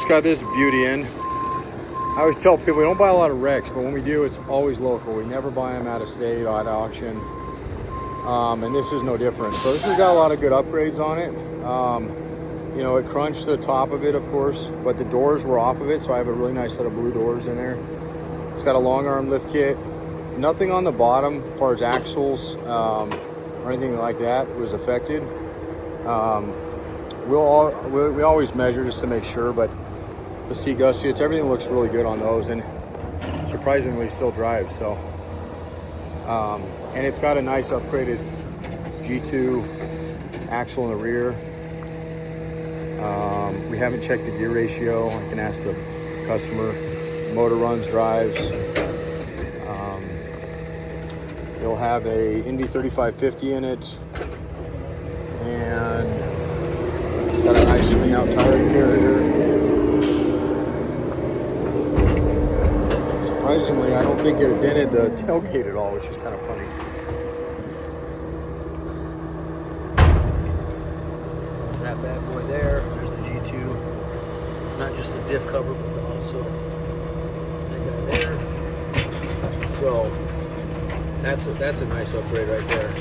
got this beauty in. I always tell people we don't buy a lot of wrecks, but when we do, it's always local. We never buy them out of state or at auction. And this is no different. So this has got a lot of good upgrades on it. You know, it crunched the top of it, of course, but the doors were off of it, so I have a really nice set of blue doors in there. It's got a long arm lift kit. Nothing on the bottom as far as axles or anything like that was affected. We always measure just to make sure, but the seat gussets, everything looks really good on those, and surprisingly still drives. So, and it's got a nice upgraded G2 axle in the rear. We haven't checked the gear ratio. I can ask the customer. Motor runs, drives. You'll have a Indy 3550 in it, and got a nice swing out tire carrier. Surprisingly, I don't think it dented the tailgate at all, which is kind of funny. That bad boy there. There's the G2. Not just the diff cover, but also that guy there. So that's a nice upgrade right there.